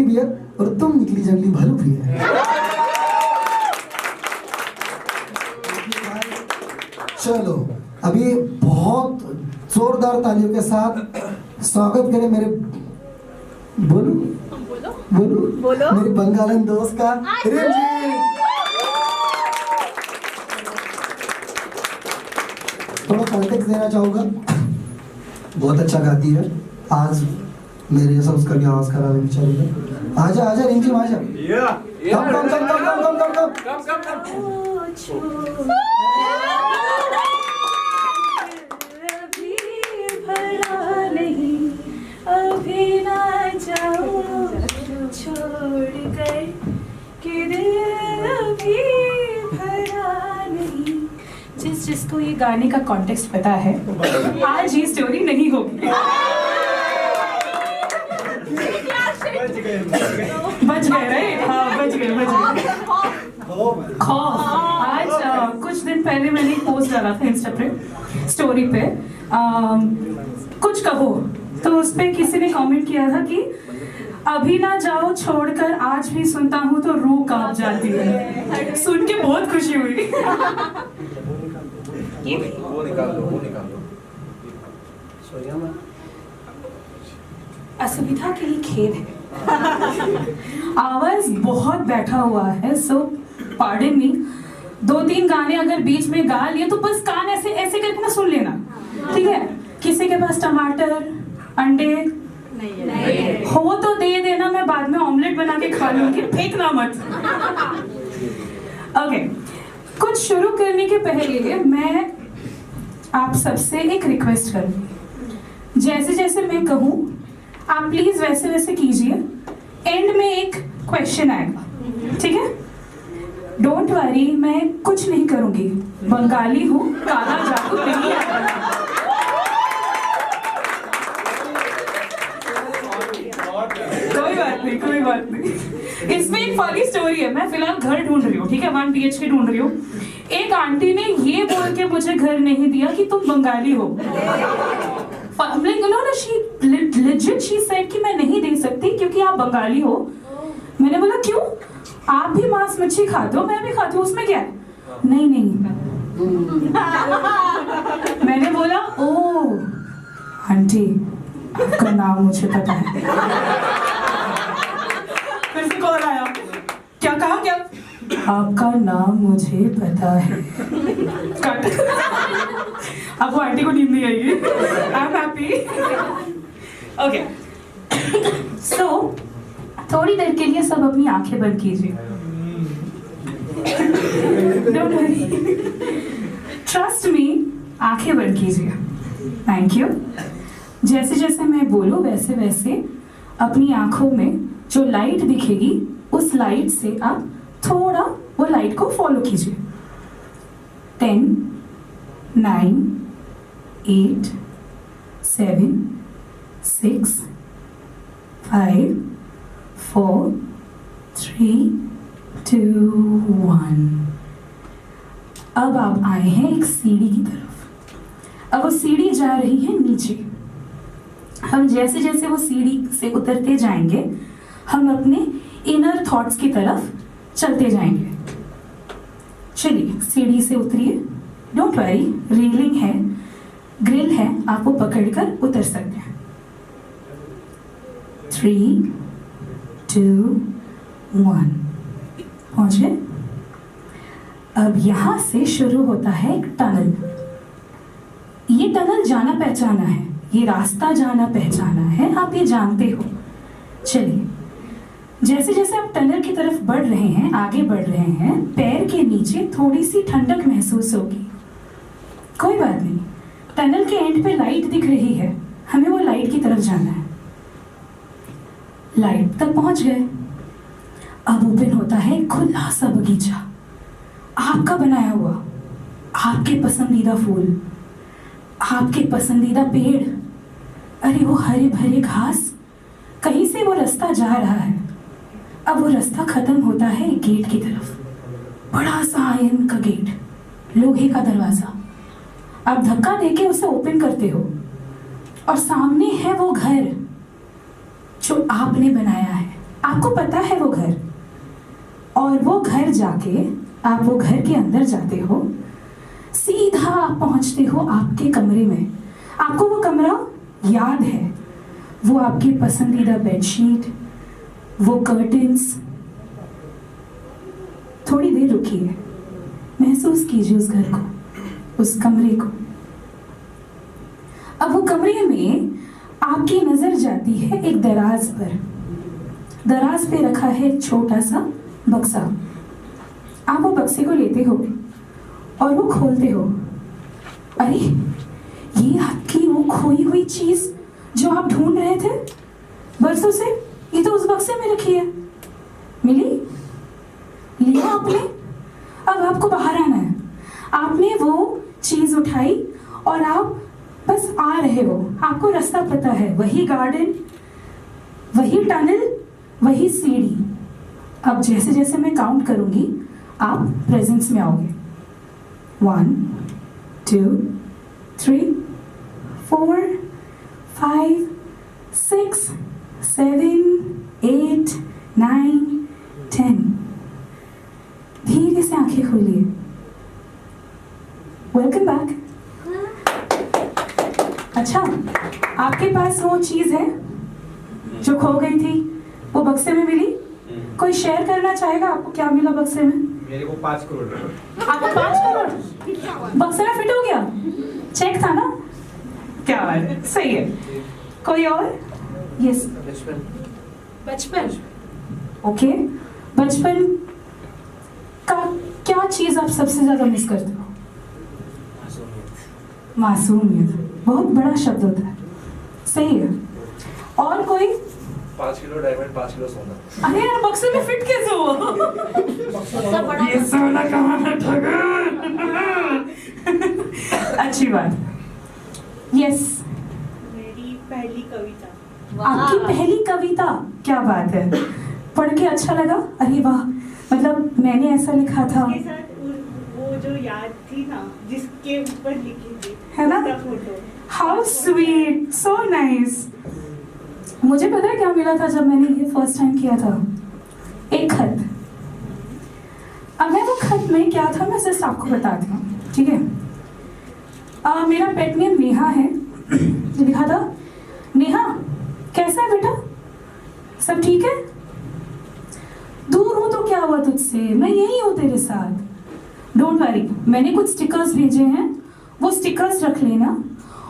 Beer और तुम निकली जंगली भालू भी है। चलो अभी बहुत जोरदार तालियों के साथ स्वागत करें मेरे बोलो मेरे बंगालन दोस्त का रिमझिम। थोड़ा कॉन्टेक्स्ट देना चाहूंगा, बहुत अच्छा गाती है। आज मेरे जैसा उसका भी आवाज खराब है बेचारी का। आजा आजा रिमझिम आजा। कम कम कम कम कम कम कम। अभी ना जाओ छोड़ कर कि दिल अभी भरा नहीं। जिसको ये गाने का कॉन्टेक्स्ट पता है आज ये स्टोरी नहीं होगी। बच गए राइट? हाँ बच गए। खौफ। आज कुछ दिन पहले मैंने एक पोस्ट डाला था इंस्टा पे स्टोरी पे, कुछ कहो, तो उस पे किसी ने कमेंट किया था कि अभी ना जाओ छोड़कर आज भी सुनता हूँ तो रूह कांप जाती है। सुन के बहुत खुशी हुई। वो निकाल दो। असुविधा के लिए खेद है। आवाज बहुत बैठा हुआ है, सो पार्डन मी। 2-3 गाने अगर बीच में गा लिए तो बस कान ऐसे ऐसे करके ना सुन लेना, ठीक है? किसी के पास टमाटर अंडे नहीं हो तो दे देना, मैं बाद में ऑमलेट बना के खा लूंगी, फेंकना मत। ओके, कुछ शुरू करने के पहले मैं आप सबसे एक रिक्वेस्ट करूंगी। जैसे जैसे मैं कहूँ आप प्लीज वैसे वैसे कीजिए। एंड में एक क्वेश्चन आएगा, ठीक है? डोंट वरी, मैं कुछ नहीं करूंगी, बंगाली हूँ, काला जादू नहीं आएगा। कोई बात नहीं। इसमें एक फनी स्टोरी है। मैं फिलहाल घर ढूंढ रही हूँ, ठीक है? 1 BHK ढूंढ रही हूँ। एक आंटी ने ये बोल के मुझे घर नहीं दिया कि तुम बंगाली हो। Legit she said कि मैं नहीं दे सकती क्योंकि आप बंगाली हो। मैंने बोला क्यों? आप भी मांस मच्छी खाते हो, मैं भी खाती हूँ, उसमें क्या है? नहीं। मैंने बोला ओ आंटी आपका नाम मुझे पता है। फिर से कॉल आया, क्या कहा? क्या आपका नाम मुझे पता है। कट। अब वो आंटी को नींद नहीं आएगी। I am happy. ओके, सो थोड़ी देर के लिए सब अपनी आंखें बंद कीजिए। डोंट वरी, ट्रस्ट मी, आंखें बंद कीजिए। Thank you. जैसे जैसे मैं बोलूं वैसे वैसे अपनी आंखों में जो लाइट दिखेगी उस लाइट से आप थोड़ा वो लाइट को फॉलो कीजिए। 10 9 8 7 6 5 4 3 2 1। अब आप आए हैं एक सीढ़ी की तरफ। अब वो सीढ़ी जा रही है नीचे। हम जैसे जैसे वो सीढ़ी से उतरते जाएंगे हम अपने इनर थॉट्स की तरफ चलते जाएंगे। चलिए सीढ़ी से उतरिए। डोंट वरी, रेलिंग है, ग्रिल है, आप वो पकड़कर उतर सकते हैं। 3 2 1 पहुंच गए। अब यहां से शुरू होता है एक टनल। ये टनल जाना पहचाना है, ये रास्ता जाना पहचाना है, आप ये जानते हो। चलिए जैसे जैसे आप टनल की तरफ बढ़ रहे हैं, आगे बढ़ रहे हैं, पैर के नीचे थोड़ी सी ठंडक महसूस होगी। कोई बात नहीं, टनल के एंड पे लाइट दिख रही है, हमें वो लाइट की तरफ जाना है। लाइट तक पहुंच गए। अब ओपन होता है खुला सा बगीचा, आपका बनाया हुआ, आपके पसंदीदा फूल, आपके पसंदीदा पेड़। अरे वो हरे भरे घास, कहीं से वो रास्ता जा रहा है। अब वो रास्ता खत्म होता है एक गेट की तरफ, बड़ा सा आयरन का गेट, लोहे का दरवाजा। आप धक्का देके उसे ओपन करते हो और सामने है वो घर जो आपने बनाया है, आपको पता है वो घर, और वो घर जाके आप वो घर के अंदर जाते हो, सीधा आप पहुंचते हो आपके कमरे में। आपको वो कमरा याद है, वो आपकी पसंदीदा बेडशीट, वो कर्टन्स। थोड़ी देर रुकिए, महसूस कीजिए उस घर को, उस कमरे को। अब वो कमरे में आपकी नजर जाती है एक दराज पर। दराज पे रखा है एक छोटा सा बक्सा। आप वो बक्से को लेते हो और वो खोलते हो। अरे, ये आपकी वो खोई हुई चीज जो आप ढूंढ रहे थे बरसों से, ये तो उस बक्से में रखी है। मिली? लिया आपने? अब आपको बाहर आना है। आपने वो चीज उठाई और आप बस आ रहे हो। आपको रास्ता पता है, वही गार्डन, वही टनल, वही सीढ़ी। अब जैसे जैसे मैं काउंट करूंगी आप प्रेजेंस में आओगे। 1 2 3 4 5 6 7 8 9 10। धीरे से आंखें खोलिए। Welcome back. अच्छा, आपके पास वो चीज है जो खो गई थी, वो बक्से में मिली? कोई शेयर करना चाहेगा आपको क्या मिला बक्से में? मेरे को 5 करोड़। आपको 5 करोड़ बक्से में फिट हो गया? चेक था ना? क्या बात है, सही है। कोई और? यस। बचपन। ओके, बचपन का क्या चीज आप सबसे ज्यादा मिस करते हो? मासूमियत। बहुत बड़ा शब्द होता है, सही है। और कोई? 5 किलो डायमंड, 5 किलो सोना। अरे यार, बक्से में फिट कैसे हुआ? ये सोना कहाँ है ठगन? अच्छी बात। यस, मेरी पहली कविता। आपकी पहली कविता? क्या बात है, पढ़ के अच्छा लगा? अरे वाह, मतलब मैंने ऐसा लिखा था। उसके साथ वो जो याद थी ना, जिसके ऊपर लिखी थी, है ना? उसका photo. How sweet, so nice. मुझे पता है क्या मिला था जब मैंने ये फर्स्ट टाइम किया था? एक खत। अब मैं वो खत में क्या था मैं जस्ट आपको बताती हूँ, ठीक है? मेरा पेट नेम नेहा है। लिखा था, नेहा कैसा है बेटा, सब ठीक है? दूर हूँ तो क्या हुआ तुझसे, मैं यही हूँ तेरे साथ। डोंट वरी, मैंने कुछ स्टिकर्स भेजे हैं, वो स्टिकर्स रख लेना।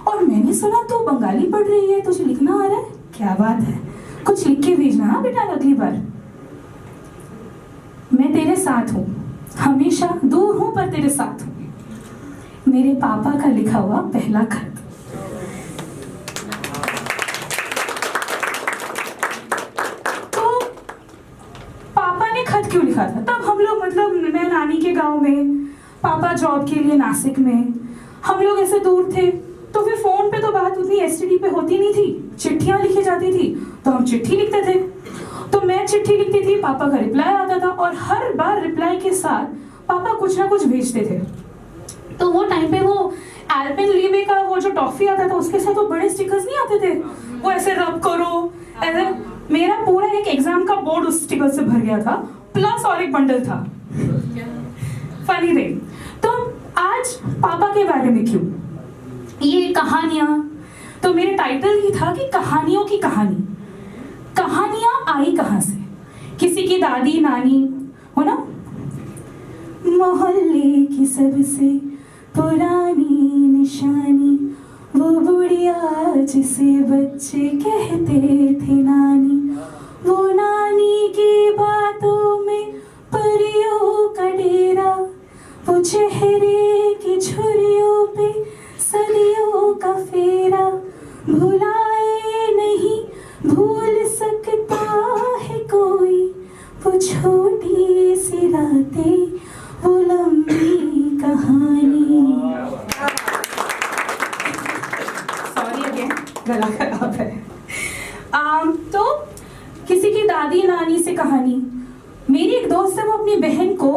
और मैंने सुना तू बंगाली पढ़ रही है, तुझे लिखना आ रहा है? क्या बात है, कुछ लिख के भेजना हाँ बेटा अगली बार। मैं तेरे साथ हूँ, हमेशा दूर हूँ पर तेरे साथ हूँ। मेरे पापा का लिखा हुआ पहला खत। तो पापा ने खत क्यों लिखा था? तब हम लोग, मतलब मैं नानी के गांव में, पापा जॉब के लिए नासिक में, हम लोग ऐसे दूर थे, तो फिर फोन पे तो बात उतनी एसटीडी पे होती नहीं थी, चिट्ठियां लिखी जाती थी, तो हम चिट्ठी लिखते थे। तो मैं चिट्ठी लिखती थी, पापा का रिप्लाई आता था, और हर बार रिप्लाई के साथ पापा कुछ ना कुछ भेजते थे। तो वो टाइम पे वो एल्पेनलीबे का वो जो टॉफी आता था, उसके साथ वो बड़े स्टिकर्स नहीं आते थे, वो ऐसे रब करो ऐसे। मेरा पूरा एक एग्जाम का बोर्ड उस स्टिकर से भर गया था, प्लस और एक बंडल था। Funny thing. तो आज पापा के बारे में क्यों ये कहानियां? तो मेरे टाइटल ही था कि कहानियों की कहानी। कहानियां आई कहां से? किसी की दादी नानी हो ना, मोहल्ले की सबसे पुरानी निशानी, वो बुढ़िया जिसे बच्चे कहते थे नानी, वो नानी की बातों में परियों का डेरा, वो चेहरे की छुरियों पे सदियों का फेरा, भुलाए नहीं भूल सकता है कोई, वो छोटी सी रातें, वो लंबी कहानी। सॉरी अगेन, गला खराब है। तो किसी की दादी नानी से कहानी। मेरी एक दोस्त है, वो अपनी बहन को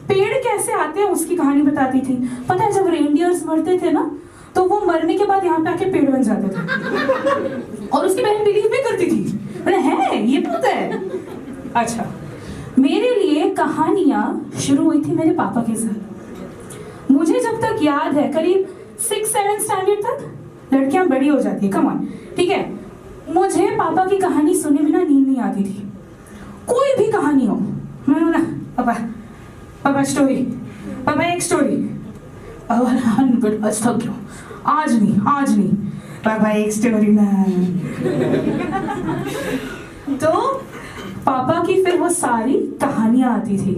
पेड़ कैसे आते हैं उसकी कहानी बताती थी। पता है जब रेनडियर्स मरते थे ना, तो वो मरने के बाद यहाँ पे आके पेड़ बन जाते थे, और उसकी बहन बिलीव भी करती थी। बोले है, ये पता है, अच्छा, मेरे लिए कहानियां शुरू हुई थी मेरे पापा के साथ। मुझे जब तक याद है करीब 6-7 स्टैंडर्ड तक, लड़कियां बड़ी हो जाती है, कम ऑन, ठीक है, मुझे पापा की कहानी सुने बिना नींद नहीं आती थी। कोई भी कहानी हो, मैं ना पापा पापा स्टोरी, पापा एक स्टोरी, पापा आज थक गया, आज नहीं पापा एक स्टोरी ना। तो पापा की फिर वो सारी कहानियां आती थी,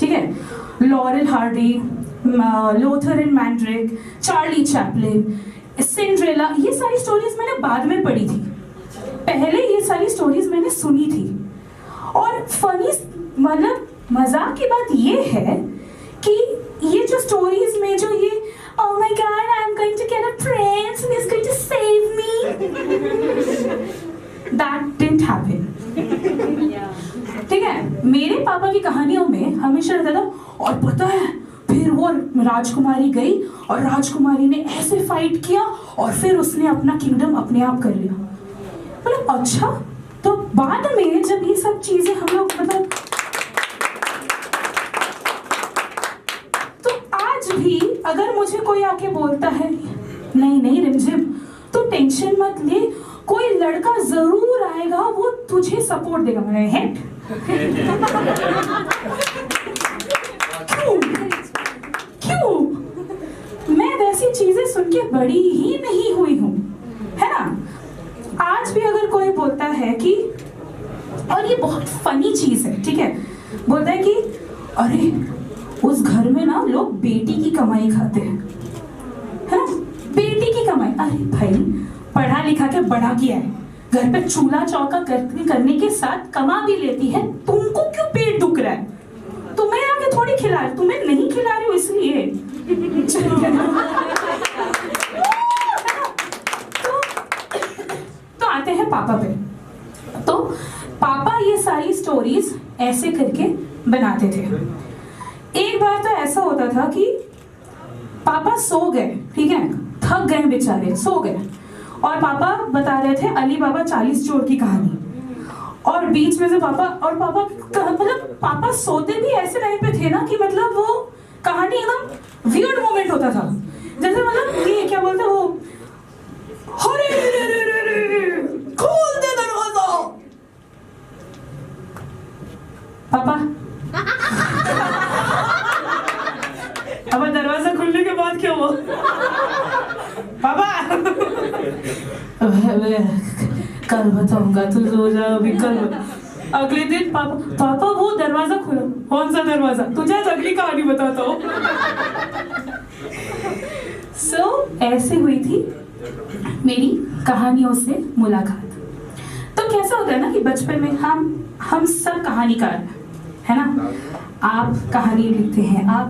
ठीक है, laurel Hardy, Lothar and मैंड्रिक, Charlie Chaplin, Cinderella, ये सारी स्टोरीज मैंने बाद में पढ़ी थी। पहले ये सारी स्टोरीज मैंने सुनी थी। और फनी, मतलब मजाक की बात ये है कि ये जो स्टोरीज में जो ये oh my god I'm going to get a prince and he's going to save me, that didn't happen. ठीक है, मेरे पापा की कहानियों में हमेशा रहता था, और पता है फिर वो राजकुमारी गई और राजकुमारी ने ऐसे फाइट किया और फिर उसने अपना किंगडम अपने आप कर लिया। मतलब अच्छा, तो बाद में जब ये सब चीजें हम लोग मतलब, तो आज भी अगर मुझे कोई आके बोलता है नहीं रिमझिम तो टेंशन मत ले, कोई लड़का जरूर आएगा वो तुझे सपोर्ट देगा, मैंने हेट क्यों मैं वैसी चीजें सुन के बड़ी ही नहीं हुई हूं, है ना। आज भी अगर कोई बोलता है कि, और ये बहुत फनी चीज है, ठीक है, बोलता है कि अरे उस घर में ना लोग बेटी की कमाई खाते हैं, है ना, बेटी की कमाई। अरे भाई पढ़ा लिखा के बड़ा किया है, घर पे चूल्हा चौका करने के साथ कमा भी लेती है, तुमको क्यों पेट दुख रहा है? तुम्हें आके थोड़ी खिला रहे, तुम्हें नहीं खिला रही हो इसलिए। तो आते हैं पापा पे। तो पापा ये सारी स्टोरीज ऐसे करके बनाते थे। एक बार तो ऐसा होता था कि पापा सो गए, ठीक है, थक गए बेचारे, सो गए, और पापा बता रहे थे अली बाबा 40 चोर की कहानी, और बीच में से पापा मतलब पापा सोते भी ऐसे टाइम पे थे ना कि मतलब वो कहानी एकदम वियर्ड मोमेंट होता था, जैसे मतलब ये क्या बोलते वो, अरे खोल दे दरवाजा पापा। अब दरवाजा खुलने के बाद क्या हुआ पापा? कल बताऊंगा, तू सो जा अभी, कल। अगले दिन पापा वो दरवाजा खुला, कौन सा दरवाजा? तुझे आज अगली कहानी बताता हूँ। ऐसे हुई थी मेरी कहानियों से मुलाकात। तो कैसा होता है ना कि बचपन में हम सब कहानीकार है ना, आप कहानी लिखते हैं, आप